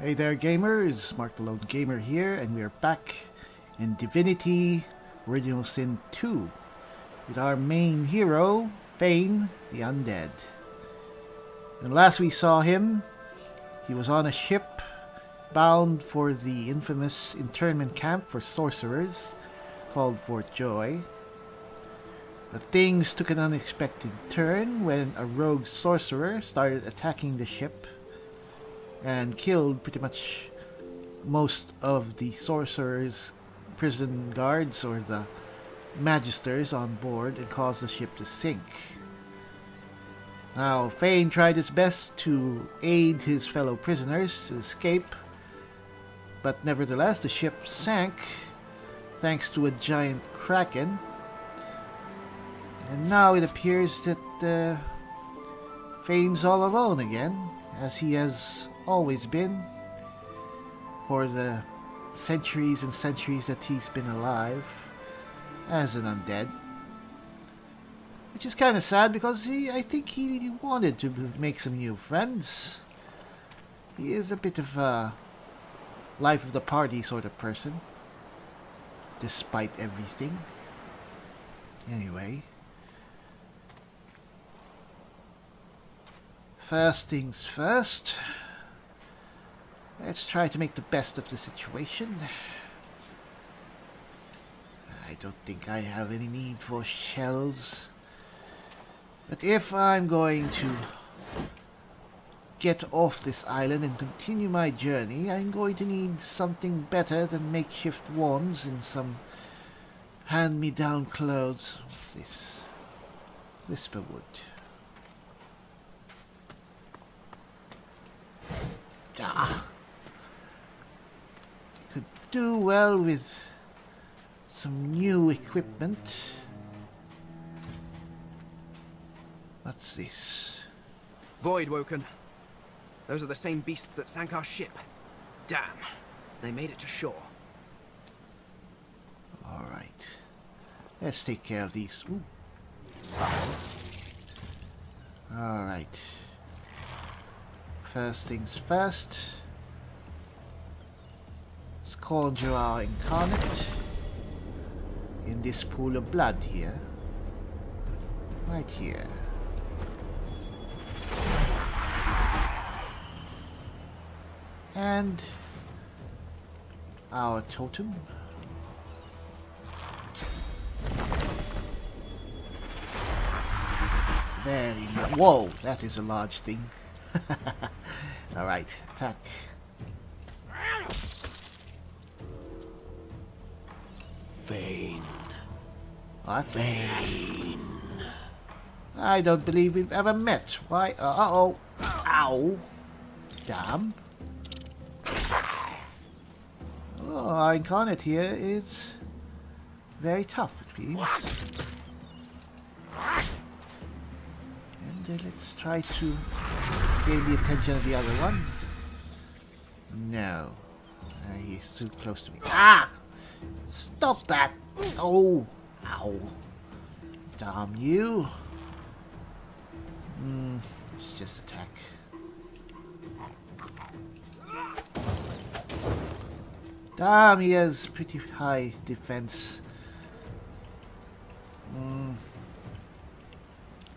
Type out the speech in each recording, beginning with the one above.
Hey there gamers, Mark the Lone Gamer here, and we are back in Divinity Original Sin 2 with our main hero, Fane, the Undead. And last we saw him, he was on a ship bound for the infamous internment camp for sorcerers called Fort Joy. But things took an unexpected turn when a rogue sorcerer started attacking the ship and killed pretty much most of the sorcerer's prison guards or the magisters on board and caused the ship to sink. Now, Fane tried his best to aid his fellow prisoners to escape, but nevertheless the ship sank thanks to a giant kraken. And now it appears that Fane's all alone again, as he has always been for the centuries and centuries that he's been alive as an undead. Which is kind of sad because I think he wanted to make some new friends. He is a bit of a life of the party sort of person, despite everything. Anyway. First things first. Let's try to make the best of the situation. I don't think I have any need for shells. But if I'm going to get off this island and continue my journey, I'm going to need something better than makeshift wands and some hand-me-down clothes. What's this? Whisperwood. Ah. Could do well with some new equipment. What's this? Void woken. Those are the same beasts that sank our ship. Damn, they made it to shore. Alright. Let's take care of these. Alright. First things first. Let's conjure our incarnate in this pool of blood here. Right here. And our totem. Very large. Whoa, that is a large thing. Alright, attack. Fane. What? Fane. I don't believe we've ever met. Why? Uh-oh. Ow. Damn. Oh, our incarnate here is very tough, it seems. And let's try to gain the attention of the other one. No. He's too close to me. Ah! Stop that! Oh! Ow. Damn you. Let's just attack. Damn, he has pretty high defense.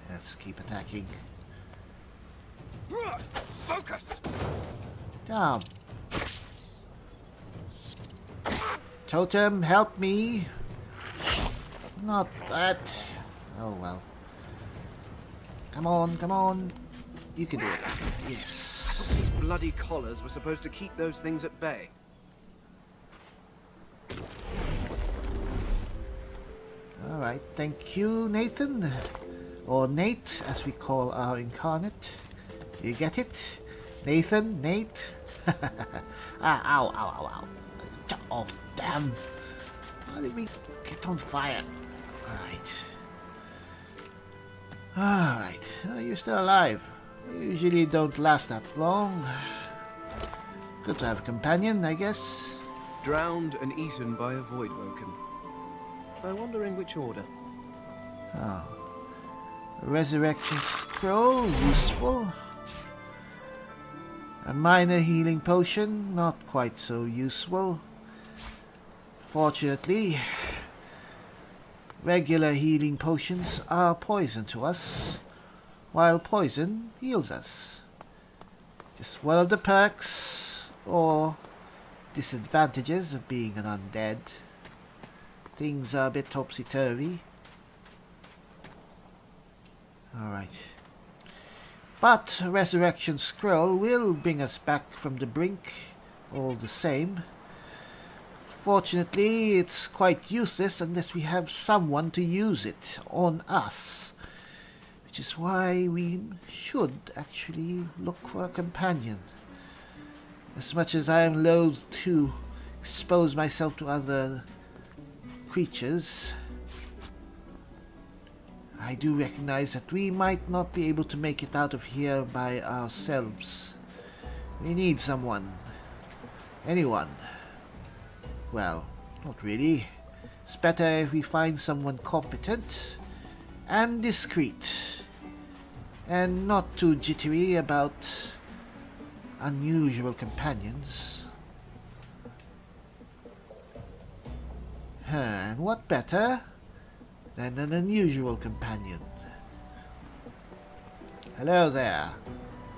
Let's keep attacking. Focus! Damn. Totem, help me. Not that. Oh well. Come on, come on. You can do it. Yes. These bloody collars were supposed to keep those things at bay. Alright, thank you, Nathan. Or Nate, as we call our incarnate. You get it? Nathan? Nate? Ah, ow, ow, ow, ow. Oh, damn. How did we get on fire? Alright. Alright. Oh, you're still alive. You usually don't last that long. Good to have a companion, I guess. Drowned and eaten by a void woken. I wonder in which order. Oh. Resurrection scroll, useful. A minor healing potion, not quite so useful. Fortunately, regular healing potions are poison to us, while poison heals us. Just one of the perks or disadvantages of being an undead. Things are a bit topsy-turvy. Alright. But a resurrection scroll will bring us back from the brink all the same. Fortunately, it's quite useless unless we have someone to use it on us. Which is why we should actually look for a companion. As much as I am loath to expose myself to other creatures, I do recognize that we might not be able to make it out of here by ourselves. We need someone. Anyone. Well, not really. It's better if we find someone competent and discreet, and not too jittery about unusual companions. And what better than an unusual companion? Hello there.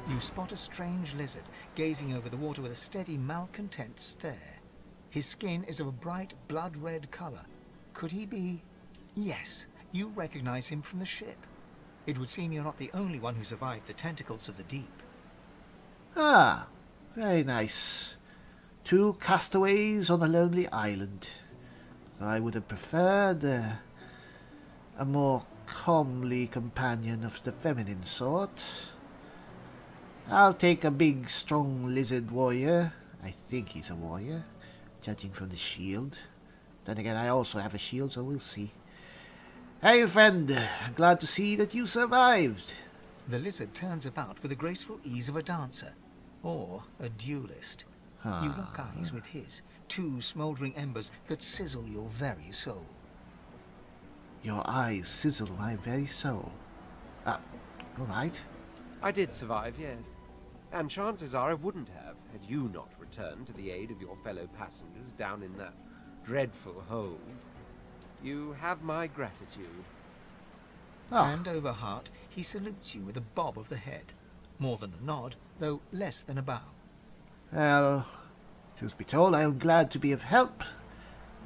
You spot a strange lizard gazing over the water with a steady, malcontent stare. His skin is of a bright, blood-red color. Could he be... Yes, you recognize him from the ship. It would seem you're not the only one who survived the tentacles of the deep. Ah, very nice. 2 castaways on a lonely island. I would have preferred a more comely companion of the feminine sort. I'll take a big, strong lizard warrior. I think he's a warrior, judging from the shield. Then again, I also have a shield, so we'll see. Hey, friend. Glad to see that you survived. The lizard turns about with the graceful ease of a dancer, or a duelist. You lock eyes with his, 2 smouldering embers that sizzle your very soul. Your eyes sizzle my very soul. All right. I did survive, yes. And chances are I wouldn't have, had you not returned to the aid of your fellow passengers down in that dreadful hole. You have my gratitude. Hand over heart, he salutes you with a bob of the head. More than a nod, though less than a bow. Well, truth be told, I am glad to be of help.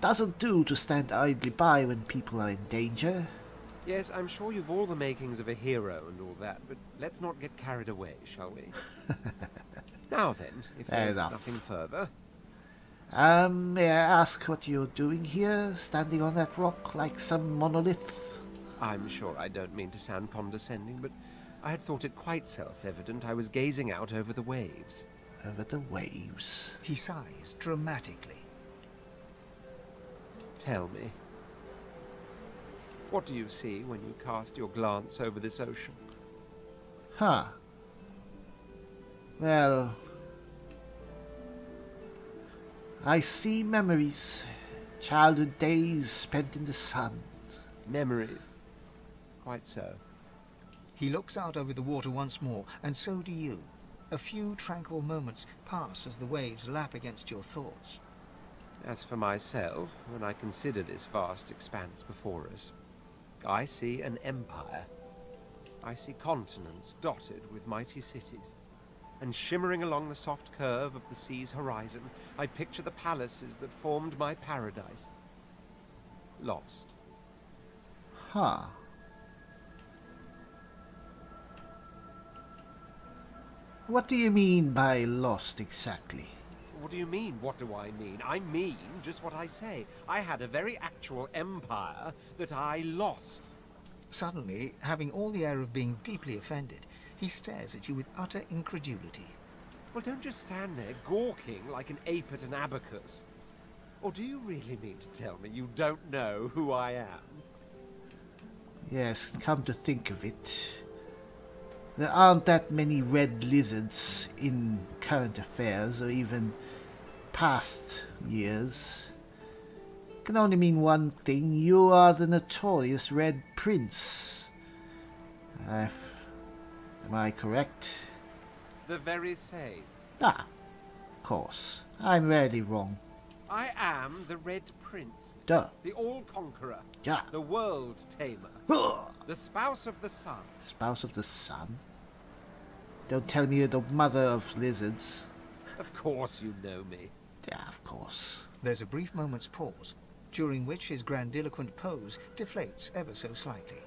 Doesn't do to stand idly by when people are in danger. Yes, I'm sure you've all the makings of a hero and all that, but let's not get carried away, shall we? Now then, if there's nothing further. May I ask what you're doing here, standing on that rock like some monolith? I'm sure I don't mean to sound condescending, but I had thought it quite self-evident I was gazing out over the waves. Over the waves? He sighs dramatically. Tell me, what do you see when you cast your glance over this ocean? Well, I see memories. Childhood days spent in the sun. Memories? Quite so. He looks out over the water once more, and so do you. A few tranquil moments pass as the waves lap against your thoughts. As for myself, when I consider this vast expanse before us, I see an empire. I see continents dotted with mighty cities. And shimmering along the soft curve of the sea's horizon, I picture the palaces that formed my paradise. Lost. What do you mean by lost exactly? What do you mean, what do I mean? I mean just what I say. I had a very actual empire that I lost. Suddenly, having all the air of being deeply offended, he stares at you with utter incredulity. Well, don't just stand there gawking like an ape at an abacus. Or do you really mean to tell me you don't know who I am? Yes, come to think of it, there aren't that many red lizards in current affairs or even past years. It can only mean one thing: you are the notorious Red Prince. Am I correct? The very same. Ah, of course. I'm rarely wrong. I am the Red Prince, Duh. the All-Conqueror, Yeah. the World Tamer, the Spouse of the Sun. Spouse of the sun? Don't tell me you're the mother of lizards. Of course you know me. Yeah, of course. There's a brief moment's pause, during which his grandiloquent pose deflates ever so slightly.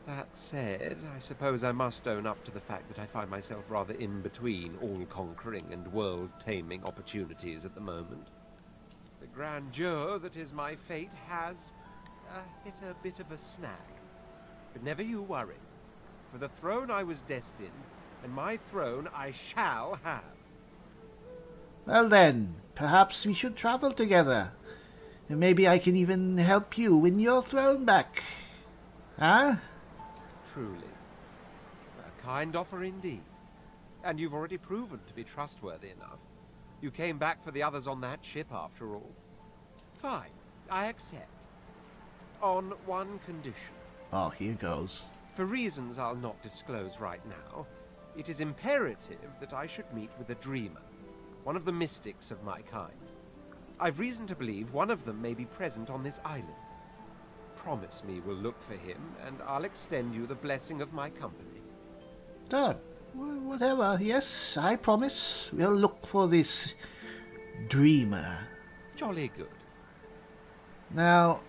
That said, I suppose I must own up to the fact that I find myself rather in between all-conquering and world-taming opportunities at the moment. The grandeur that is my fate has hit a bit of a snag. But never you worry. For the throne I was destined, and my throne I shall have. Well then, perhaps we should travel together. And maybe I can even help you win your throne back. Huh? Truly. A kind offer indeed. And you've already proven to be trustworthy enough. You came back for the others on that ship, after all. Fine, I accept. On one condition. Oh, here goes. For reasons I'll not disclose right now, it is imperative that I should meet with a dreamer, one of the mystics of my kind. I've reason to believe one of them may be present on this island. Promise me we'll look for him, and I'll extend you the blessing of my company. Done. Well, whatever. Yes, I promise. We'll look for this dreamer. Jolly good. Now...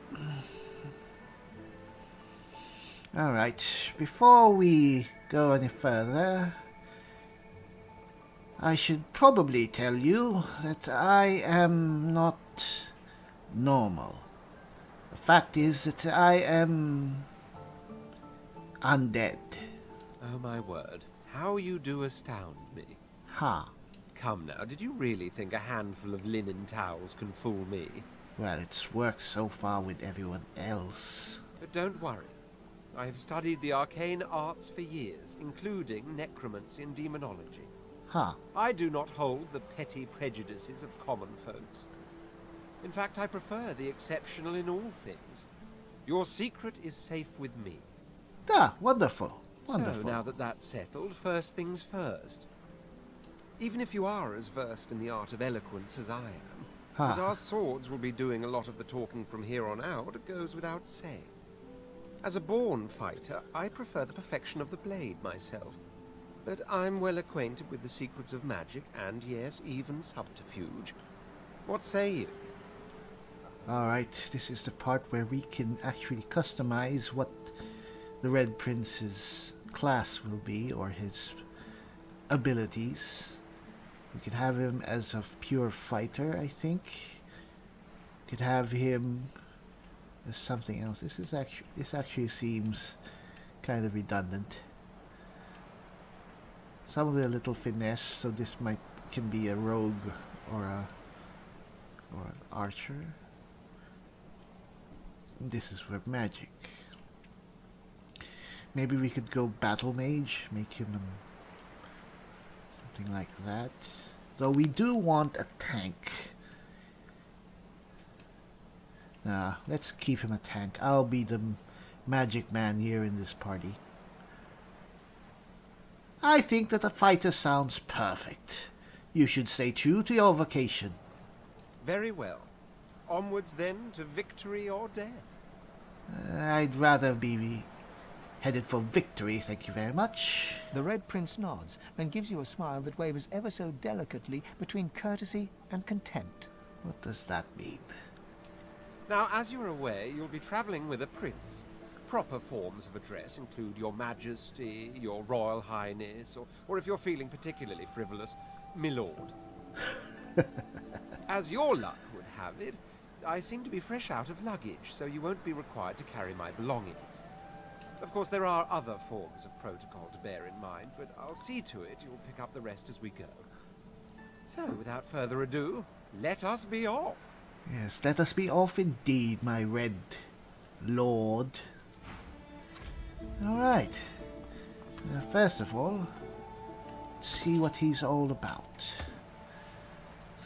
Alright, before we go any further, I should probably tell you that I am not normal. The fact is that I am undead. Oh my word, how you do astound me. Ha. Come now, did you really think a handful of linen towels can fool me? Well, it's worked so far with everyone else. But don't worry. I have studied the arcane arts for years, including necromancy and demonology. Ha. I do not hold the petty prejudices of common folks. In fact, I prefer the exceptional in all things. Your secret is safe with me. Ah, wonderful. Wonderful. So, now that that's settled, first things first. Even if you are as versed in the art of eloquence as I am, that our swords will be doing a lot of the talking from here on out goes without saying. As a born fighter, I prefer the perfection of the blade myself. But I'm well acquainted with the secrets of magic and, yes, even subterfuge. What say you? Alright, this is the part where we can actually customize what the Red Prince's class will be, or his abilities. We can have him as a pure fighter, I think. We could have him as something else. This actually seems kind of redundant. Some of it a little finesse, so this can be a rogue or an archer. This is for magic. Maybe we could go battle mage, make him something like that. Though we do want a tank. Nah, let's keep him a tank. I'll be the magic man here in this party. I think that a fighter sounds perfect. You should stay true to your vocation. Very well. Onwards then to victory or death. I'd rather be headed for victory, thank you very much. The Red Prince nods and gives you a smile that wavers ever so delicately between courtesy and contempt. What does that mean? Now, as you're aware, you'll be traveling with a prince. Proper forms of address include Your Majesty, Your Royal Highness, or if you're feeling particularly frivolous, Milord. As your luck would have it, I seem to be fresh out of luggage, so you won't be required to carry my belongings. Of course, there are other forms of protocol to bear in mind, but I'll see to it you'll pick up the rest as we go. So, without further ado, let us be off. Yes, let us be off indeed, my Red Lord. Alright. First of all, let's see what he's all about.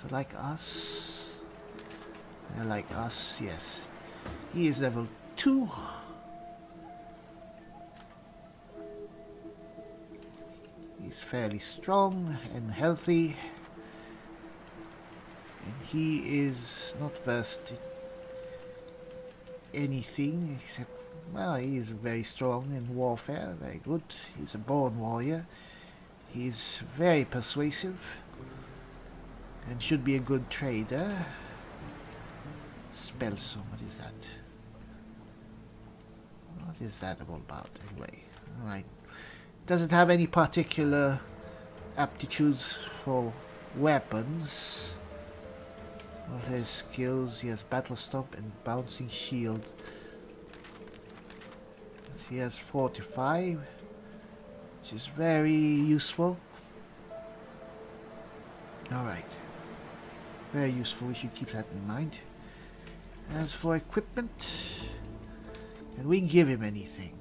So like us. Like us, yes. He is level 2. He's fairly strong and healthy. he is not versed in anything except, well, he is very strong in warfare, very good. He's a born warrior. He's very persuasive and should be a good trader. Spellsome, what is that? What is that all about anyway? Alright. Doesn't have any particular aptitudes for weapons. What are his skills? He has battle stop and bouncing shield. He has fortify, which is very useful. Alright. Very useful, we should keep that in mind. As for equipment, can we give him anything?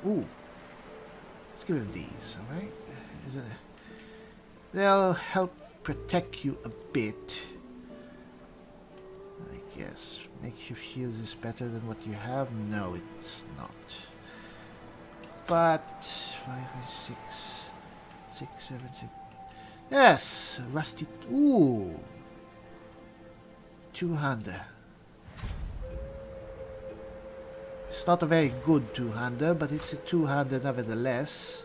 Ooh. Let's give him these, alright? They'll help protect you a bit. I guess. Makeshift shield is better than what you have? No, it's not. But 5, 6, 6, 7, 6. Yes, rusty. Ooh, two-hander. It's not a very good two-hander, but it's a two-hander nevertheless.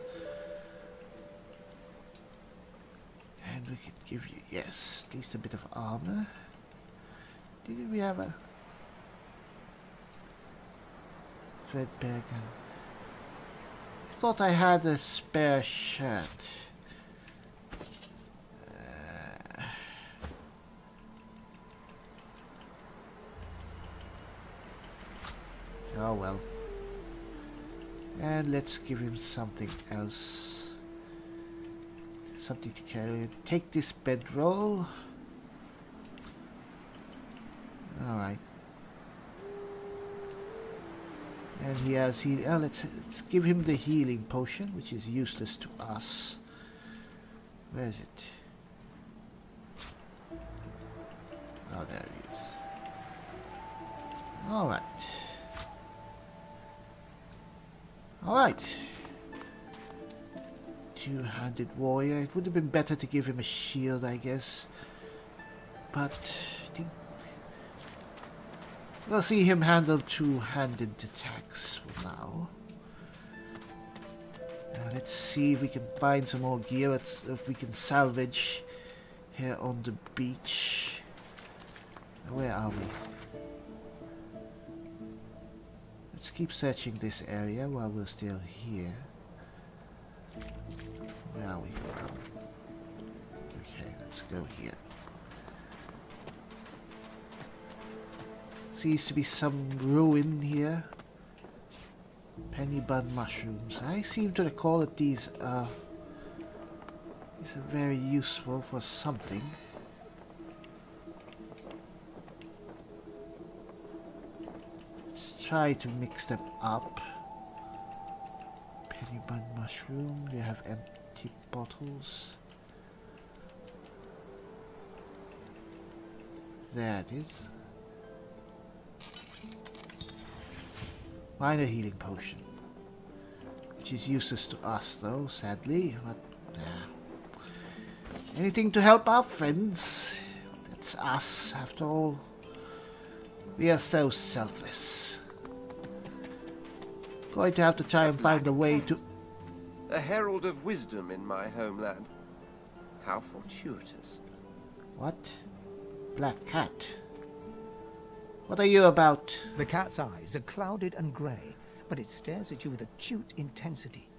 And we could give you, yes, at least a bit of armor. Didn't we have a threadbare gun? I thought I had a spare shirt. Oh well. And let's give him something else. Something to carry. Take this bedroll. Alright. And he has healing. Oh, let's give him the healing potion, which is useless to us. Where is it? Oh, there it is. Alright. Alright. Two-handed warrior. It would have been better to give him a shield, I guess. But I think we'll see him handle two-handed attacks for now. Let's see if we can find some more gear. If we can salvage here on the beach. Where are we? Let's keep searching this area while we're still here. Where are we? Okay, let's go here. Seems to be some ruin here. Penny bun mushrooms. I seem to recall that these are very useful for something. Try to mix them up. Penny bun mushroom. We have empty bottles. There it is. Minor healing potion. Which is useless to us though, sadly. But anything to help our friends. That's us, after all. We are so selfless. Going to have to try and find a way to... A herald of wisdom in my homeland. How fortuitous. What? Black cat? What are you about? The cat's eyes are clouded and grey, but it stares at you with acute intensity.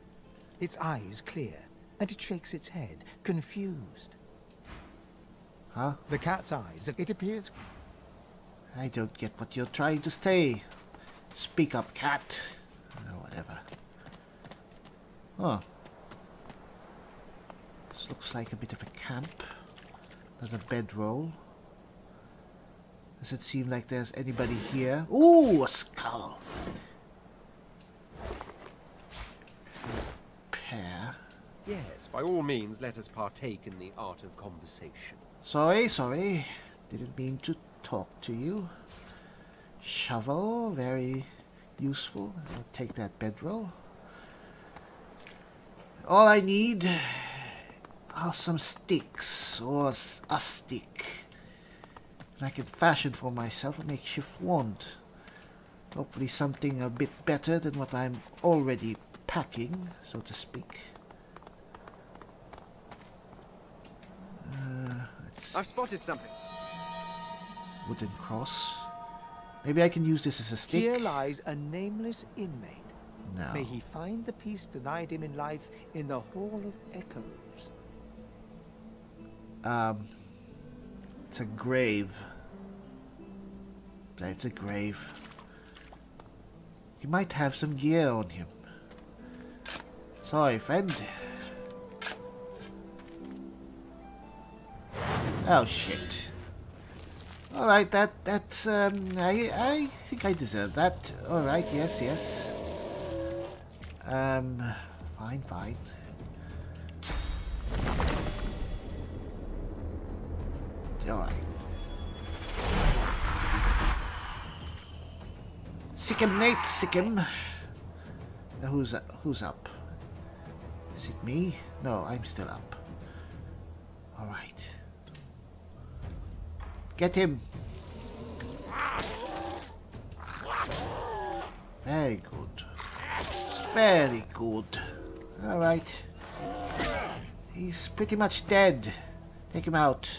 Its eyes clear, and it shakes its head, confused. Huh? The cat's eyes, it appears... I don't get what you're trying to say. Speak up, cat. No, whatever. Oh. This looks like a bit of a camp. There's a bedroll. Does it seem like there's anybody here? Ooh, a skull. Pear. Yes, by all means, let us partake in the art of conversation. Sorry. Didn't mean to talk to you. Shovel, very useful. I'll take that bedroll. All I need some sticks, or a stick. And I can fashion for myself a makeshift wand. Hopefully something a bit better than what I'm already packing, so to speak. I've spotted something. Wooden cross. Maybe I can use this as a stick. Here lies a nameless inmate. No. May he find the peace denied him in life in the Hall of Echoes. It's a grave. It's a grave. He might have some gear on him. Sorry, friend. Oh shit. Alright, that's I think I deserve that. Alright, yes. Fine. Alright. Sick him, Nate, sick him. Who's up? Is it me? No, I'm still up. Alright. Get him. Very good. Very good. Alright. He's pretty much dead. Take him out.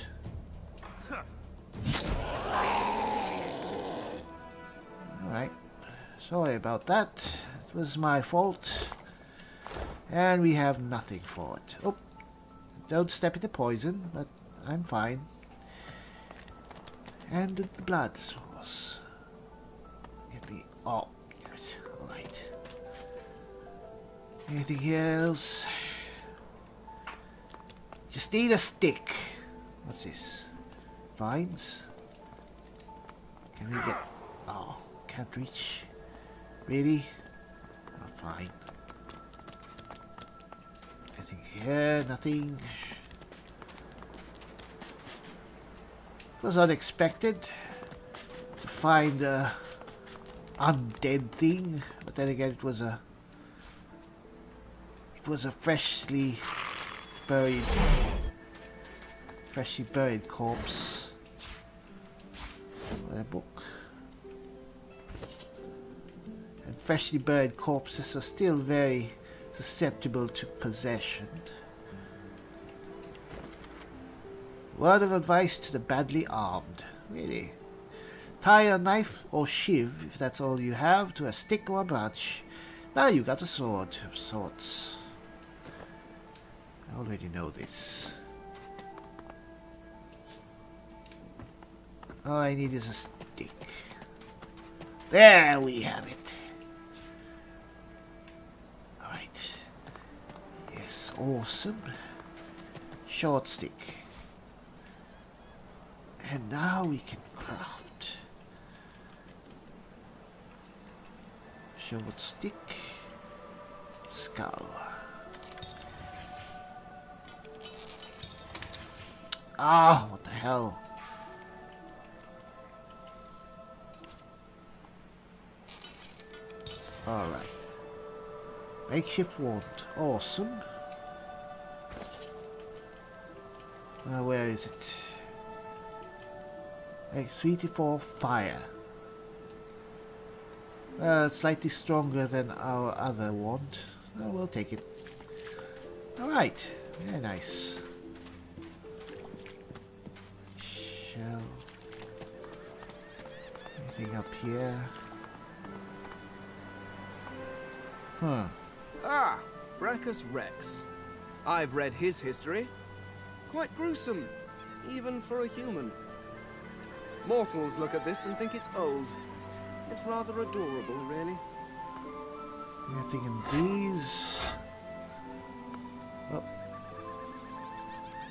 Alright. Sorry about that. It was my fault. And we have nothing for it. Oh. Don't step into poison, but I'm fine. And the blood source. Get me. Oh, yes. Alright. Anything else? Just need a stick. What's this? Vines? Can we get... Oh, can't reach. Really? Oh, fine. Anything here? Nothing. It was unexpected to find a undead thing, but then again it was a freshly buried corpse. A book. And freshly buried corpses are still very susceptible to possession. Word of advice to the badly armed. Really. Tie a knife or shiv, if that's all you have, to a stick or a branch. Now you got a sword of sorts. I already know this. All I need is a stick. There we have it. Alright. Yes, awesome. Short stick. And now we can craft. Short stick. Skull. Ah, what the hell? Alright. Makeshift wand. Awesome. Where is it? 3-4 fire. It's slightly stronger than our other wand. We'll take it. Alright. Very nice. Shell. Anything up here? Huh. Ah, Brachus Rex. I've read his history. Quite gruesome, even for a human. Mortals look at this and think it's old. It's rather adorable, really. Anything in these? Oh.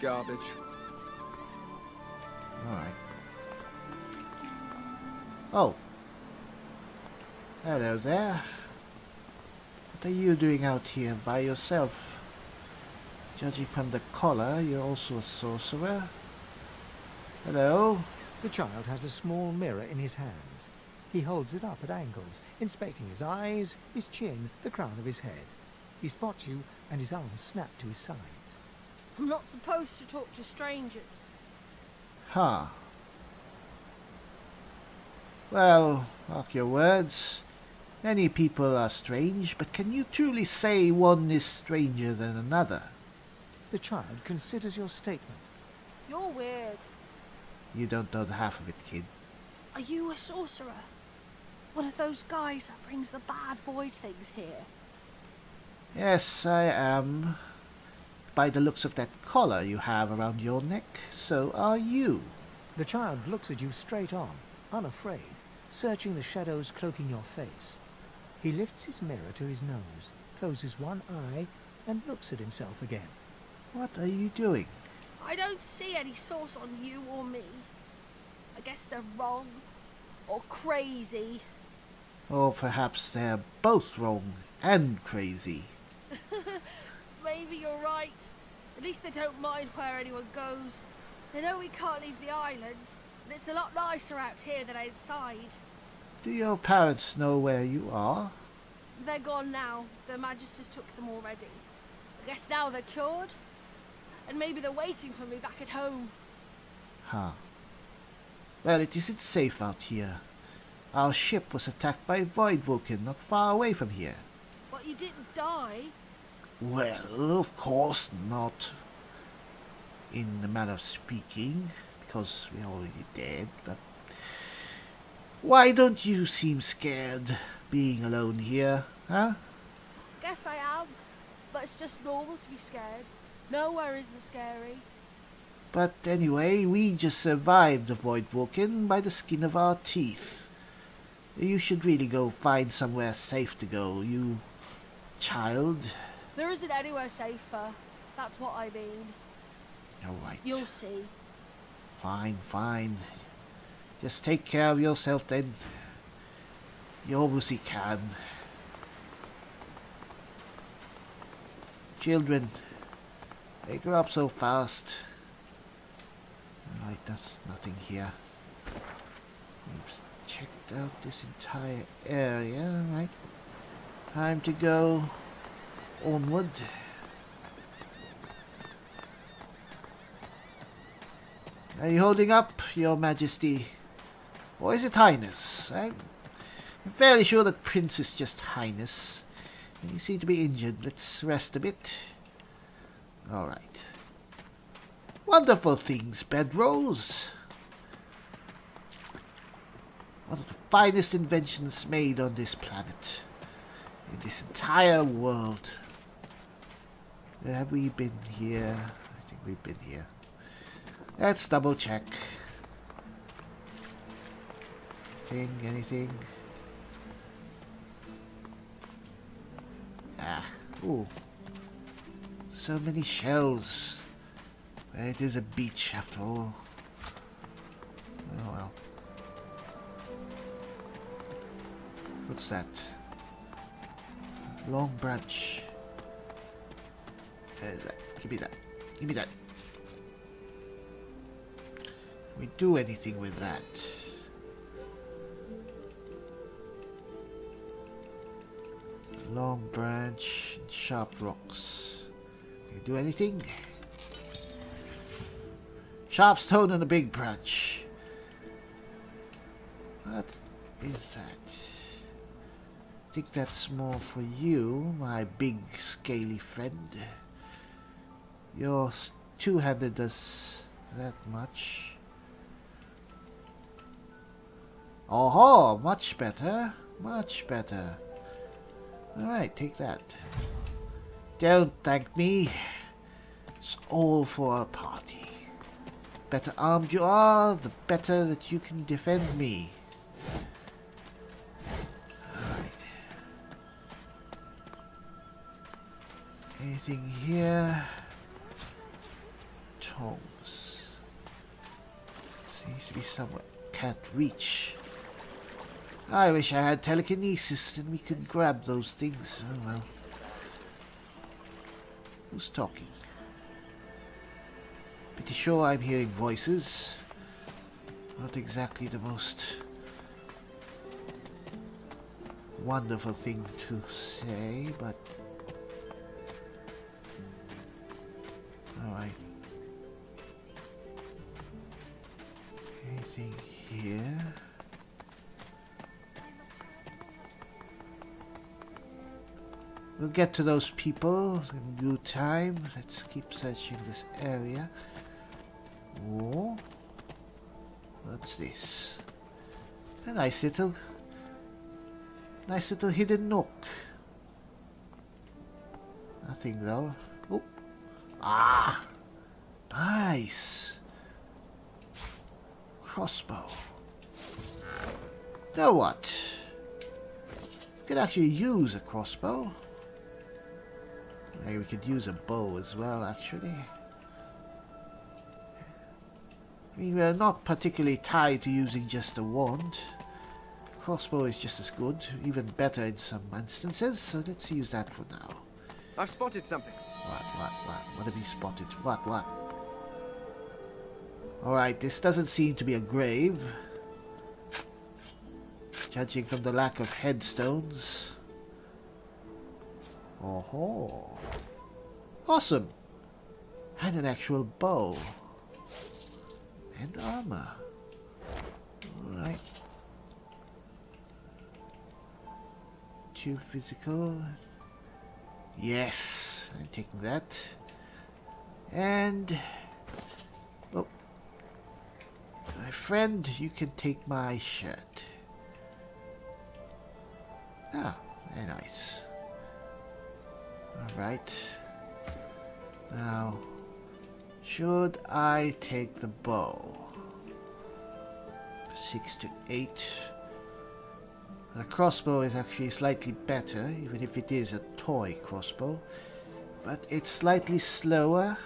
Garbage. Alright. Oh. Hello there. What are you doing out here by yourself? Judging from the collar, you're also a sorcerer. Hello. The child has a small mirror in his hands. He holds it up at angles, inspecting his eyes, his chin, the crown of his head. He spots you, and his arms snap to his sides. I'm not supposed to talk to strangers. Huh. Well, mark your words. Many people are strange, but can you truly say one is stranger than another? The child considers your statement. You're weird. You don't know the half of it, kid. Are you a sorcerer? One of those guys that brings the bad void things here? Yes, I am. By the looks of that collar you have around your neck, so are you. The child looks at you straight on, unafraid, searching the shadows cloaking your face. He lifts his mirror to his nose, closes one eye, and looks at himself again. What are you doing? I don't see any source on you or me. I guess they're wrong. Or crazy. Or perhaps they're both wrong and crazy. Maybe you're right. At least they don't mind where anyone goes. They know we can't leave the island, and it's a lot nicer out here than outside. Do your parents know where you are? They're gone now. The Magisters took them already. I guess now they're cured. And maybe they're waiting for me back at home. Huh. Well, it isn't safe out here. Our ship was attacked by Voidwoken not far away from here. But you didn't die. Well, of course not. In the manner of speaking, because we're already dead, but... Why don't you seem scared being alone here, huh? Guess I am. But it's just normal to be scared. Nowhere isn't scary. But anyway, we just survived the Voidwoken by the skin of our teeth. You should really go find somewhere safe to go, you child. There isn't anywhere safer. That's what I mean. You're right. You'll see. Fine, fine. Just take care of yourself then. You obviously can. Children, they grow up so fast. Right, that's nothing here. We've checked out this entire area, right? Time to go onward. Are you holding up, Your Majesty? Or is it Highness? I'm fairly sure that Prince is just Highness. You seem to be injured. Let's rest a bit. Alright. Wonderful things, bedrolls. One of the finest inventions made on this planet. In this entire world. Have we been here? I think we've been here. Let's double check. Anything? Ah, ooh. So many shells. It is a beach after all. Oh well. What's that? Long branch. Give me that. Give me that. Can we do anything with that? Long branch and sharp rocks. Can you do anything? Sharp stone and a big branch. What is that? I think that's more for you, my big scaly friend. Your two-handed does that much. Oh, much better. Much better. Alright, take that. Don't thank me. It's all for our party. Better armed you are, the better that you can defend me. Alright. Anything here? Tongs. Seems to be somewhere. Can't reach. I wish I had telekinesis and we could grab those things. Oh well. Who's talking? Pretty sure I'm hearing voices. Not exactly the most wonderful thing to say, but... Alright. We'll get to those people in due time. Let's keep searching this area. Oh, what's this? A nice little hidden nook. Nothing though. Oh, ah, nice crossbow. Now what? We could actually use a crossbow. Maybe we could use a bow as well, actually. I mean, we're not particularly tied to using just a wand. Crossbow is just as good, even better in some instances, so let's use that for now. I've spotted something. What have you spotted? What? Alright, this doesn't seem to be a grave. Judging from the lack of headstones. Oh-ho. Awesome! And an actual bow. And armor. Alright. Too physical. Yes! I'm taking that. And... oh. My friend, you can take my shirt. Ah, very nice. Alright. Now, should I take the bow? 6 to 8. The crossbow is actually slightly better, even if it is a toy crossbow. But it's slightly slower.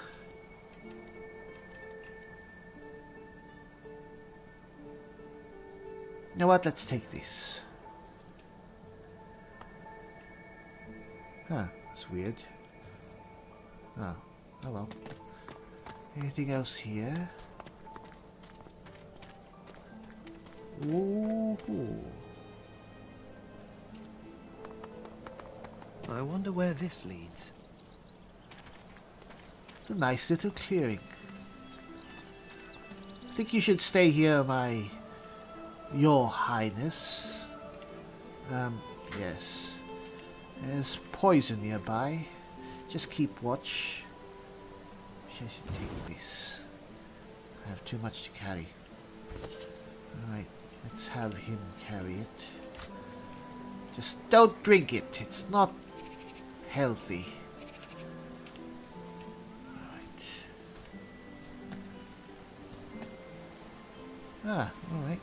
You know what? Let's take this. Huh, that's weird. Oh well. Anything else here? Ooh. I wonder where this leads. It's a nice little clearing. I think you should stay here, Your Highness. Yes. There's poison nearby. Just keep watch. I should take this. I have too much to carry. Alright, let's have him carry it. Just don't drink it. It's not healthy. Alright. Alright.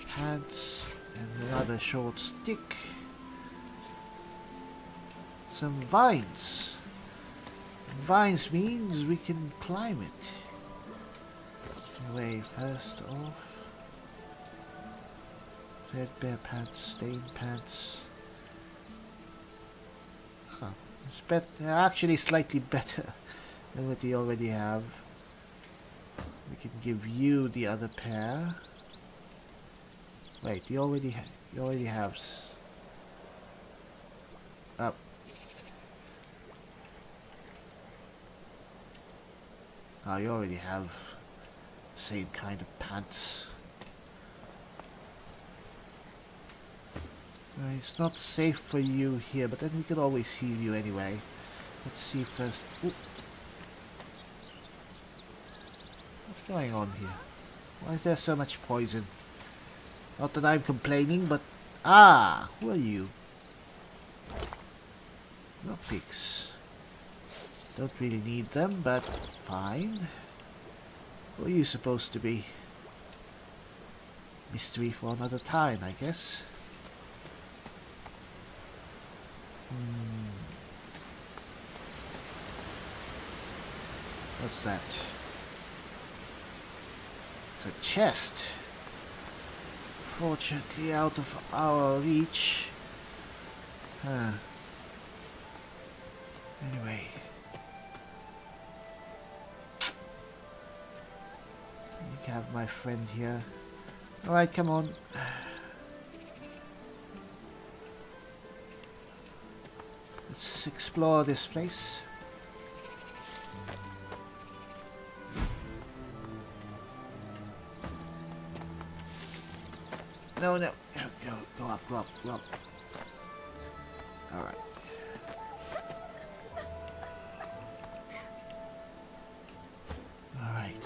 Pants. And another short stick. Some vines. Vines means we can climb it. Anyway, first off. Threadbare pants, stained pants. Oh, it's better. Actually, slightly better than what you already have. We can give you the other pair. Wait, you already have. Up. Oh, you already have the same kind of pants. It's not safe for you here, but then we could always heal you anyway. Let's see first. Ooh. What's going on here? Why is there so much poison? Not that I'm complaining, but... ah! Who are you? Lockpicks. Don't really need them, but fine. Who are you supposed to be? Mystery for another time, I guess. What's that? It's a chest. Fortunately out of our reach. Huh. Anyway. You can have my friend here. Alright, come on. Let's explore this place. No. Go up. Alright. Alright.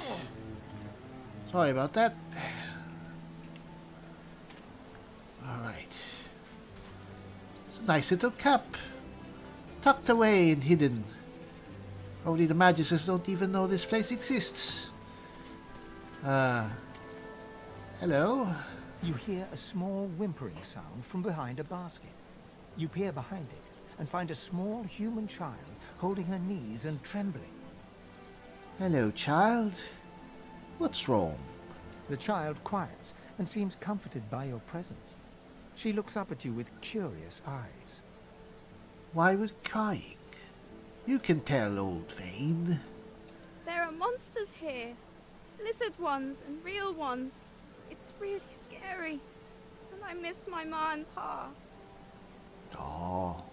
Sorry about that. Alright. It's a nice little cup. Tucked away and hidden. Probably the Magisters don't even know this place exists. Hello? You hear a small whimpering sound from behind a basket. You peer behind it and find a small human child holding her knees and trembling. Hello, child. What's wrong? The child quiets and seems comforted by your presence. She looks up at you with curious eyes. Why would crying? You can tell, old Fane. There are monsters here. Lizard ones and real ones. It's really scary. And I miss my ma and pa. Oh,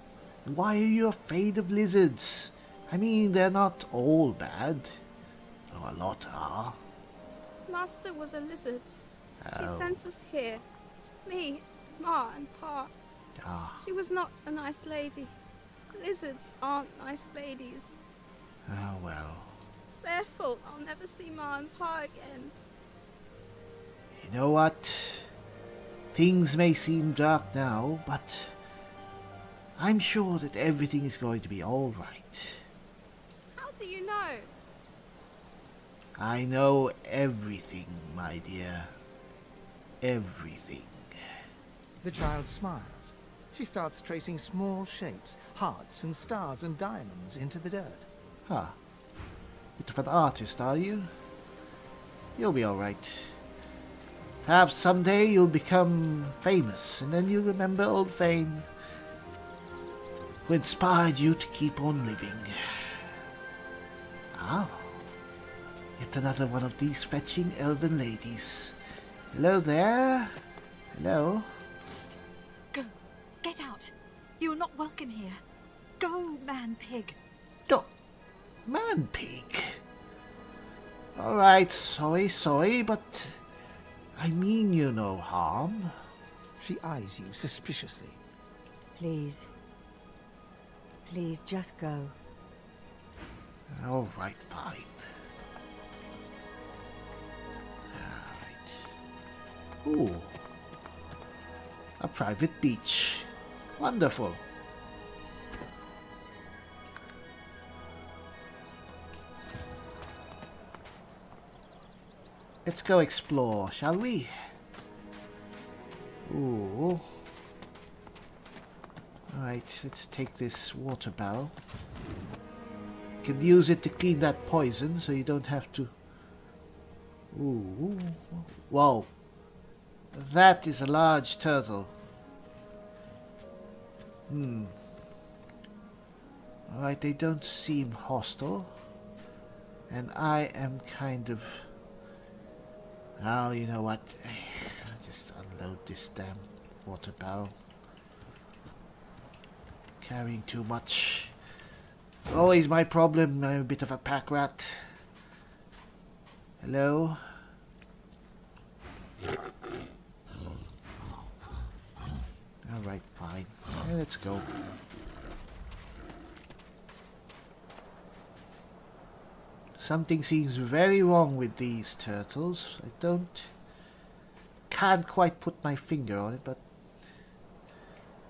why are you afraid of lizards? I mean, they're not all bad. Oh, a lot are. Master was a lizard. She Oh. sent us here. Me, ma and pa. Ah, She was not a nice lady. Lizards aren't nice ladies. oh well. It's their fault I'll never see ma and pa again. You know what? Things may seem dark now, but I'm sure that everything is going to be all right. How do you know? I know everything, my dear. Everything. The child smiles. She starts tracing small shapes, hearts and stars and diamonds into the dirt. Huh. Bit of an artist, are you? You'll be alright. Perhaps someday you'll become famous, and then you'll remember old Fane, who inspired you to keep on living. Ah, yet another one of these fetching elven ladies. Hello there. Hello. Go. Get out. You are not welcome here. Go, man-pig. Man-pig. Alright, sorry, but I mean you no harm. She eyes you suspiciously. Please. Please, just go. Alright, fine. Alright. Ooh. A private beach. Wonderful. Let's go explore, shall we? Ooh. Alright, let's take this water barrel. You can use it to clean that poison, so you don't have to... Ooh. Whoa. That is a large turtle. Alright, they don't seem hostile. And I am kind of... Oh, you know what? I'll just unload this damn water barrel. Carrying too much. Always my problem. I'm a bit of a pack rat. Hello? Alright, fine. Yeah, let's go. Something seems very wrong with these turtles. Can't quite put my finger on it, but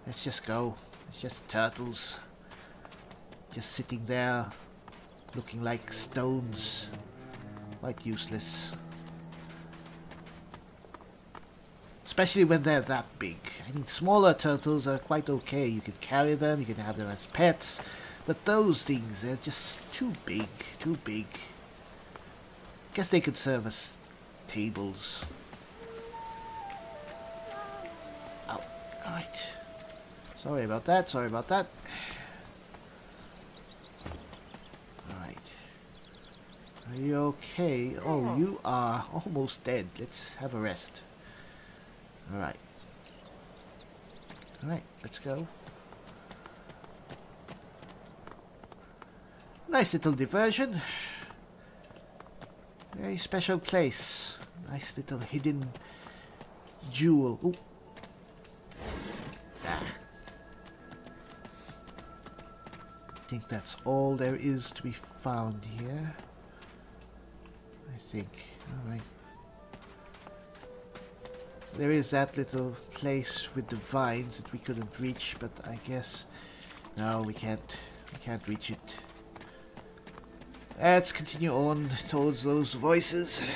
let's just go. It's just turtles. Just sitting there, looking like stones. Quite useless. Especially when they're that big. I mean, smaller turtles are quite okay. You can carry them, you can have them as pets. But those things, they're just too big, too big. Guess they could serve as tables. Ow. Alright. Sorry about that, Alright. Are you okay? Oh, you are almost dead. Let's have a rest. Alright. Alright, let's go. Nice little diversion. Very special place. Nice little hidden jewel. Ooh. Ah. think that's all there is to be found here. I think. Alright. There is that little place with the vines that we couldn't reach, but I guess no, we can't reach it. Let's continue on towards those voices.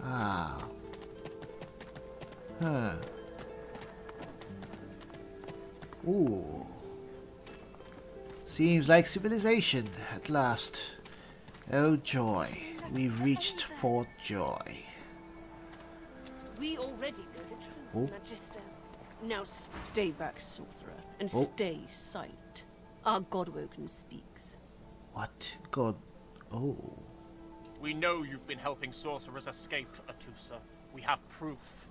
Ah. Huh. Ooh. Seems like civilization at last. Oh joy, we've reached Fort Joy. We already know the truth, Oh. Magister. Now stay back, sorcerer, and Oh. stay silent. Our Godwoken speaks. What? God. Oh. We know you've been helping sorcerers escape, Atusa. We have proof.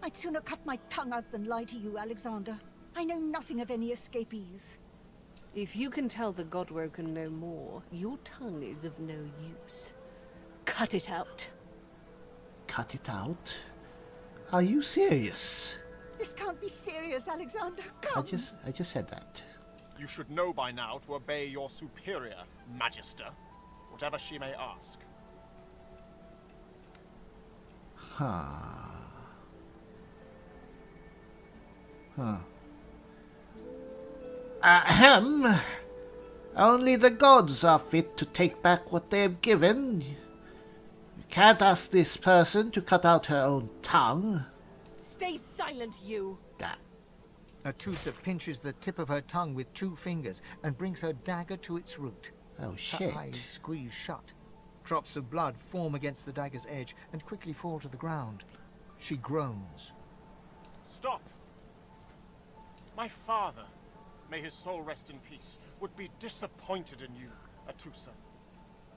I'd sooner cut my tongue out than lie to you, Alexander. I know nothing of any escapees. If you can tell the Godwoken no more, your tongue is of no use. Cut it out. Cut it out? Are you serious? This can't be serious, Alexander. Come. I just said that. You should know by now to obey your superior, Magister, whatever she may ask. Huh. Huh. Ahem. Only the gods are fit to take back what they have given. You can't ask this person to cut out her own tongue. Stay silent, you! Ah. Atusa pinches the tip of her tongue with 2 fingers and brings her dagger to its root. Oh shit. Her eyes squeeze shut. Drops of blood form against the dagger's edge and quickly fall to the ground. She groans. Stop! My father, may his soul rest in peace, would be disappointed in you, Atusa.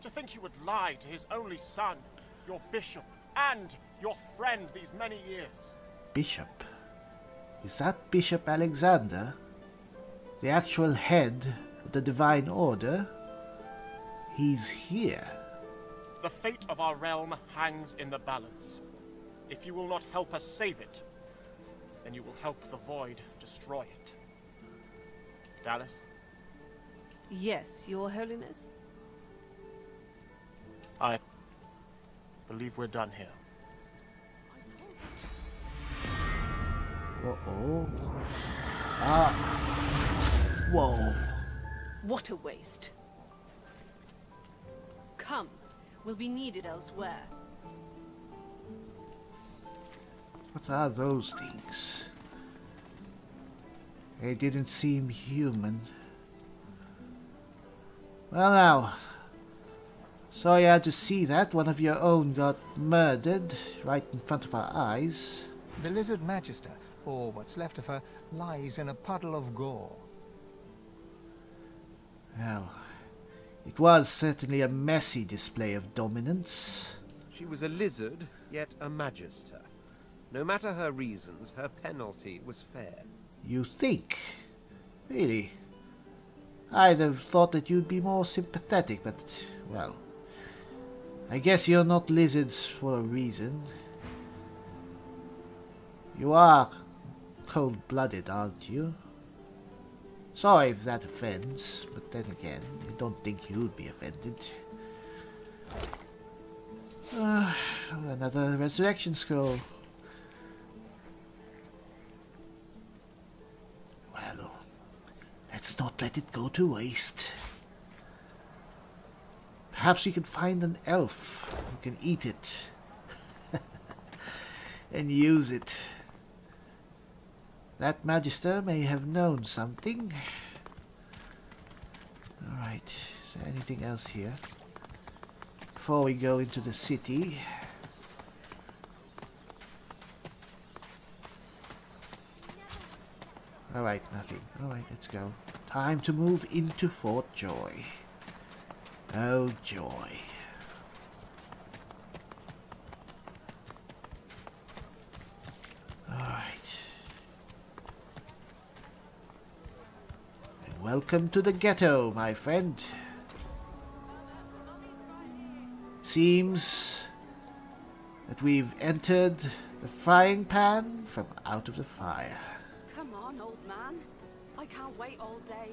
To think you would lie to his only son, your bishop, and your friend these many years. Bishop? Is that Bishop Alexander? The actual head of the Divine Order? He's here. The fate of our realm hangs in the balance. If you will not help us save it, then you will help the Void destroy it. Dallas? Yes, Your Holiness? I believe we're done here. Uh-oh. Ah. Whoa. What a waste. Come, we'll be needed elsewhere. What are those things? They didn't seem human. Well now, sorry you had to see that. One of your own got murdered right in front of our eyes. The lizard magister, or what's left of her, lies in a puddle of gore. Well, it was certainly a messy display of dominance. She was a lizard, yet a magister. No matter her reasons, her penalty was fair. You think? Really? I'd have thought that you'd be more sympathetic, but, well, I guess you're not lizards for a reason. You are cold-blooded, aren't you? Sorry if that offends, but then again, I don't think you'd be offended. Another resurrection scroll. Well, let's not let it go to waste. Perhaps we can find an elf who can eat it and use it. That magister may have known something. Alright, is there anything else here? Before we go into the city. Alright, nothing. Alright, let's go. Time to move into Fort Joy. Oh, joy. Alright. And welcome to the ghetto, my friend. Seems that we've entered The frying pan from out of the fire. Come on, old man. I can't wait all day.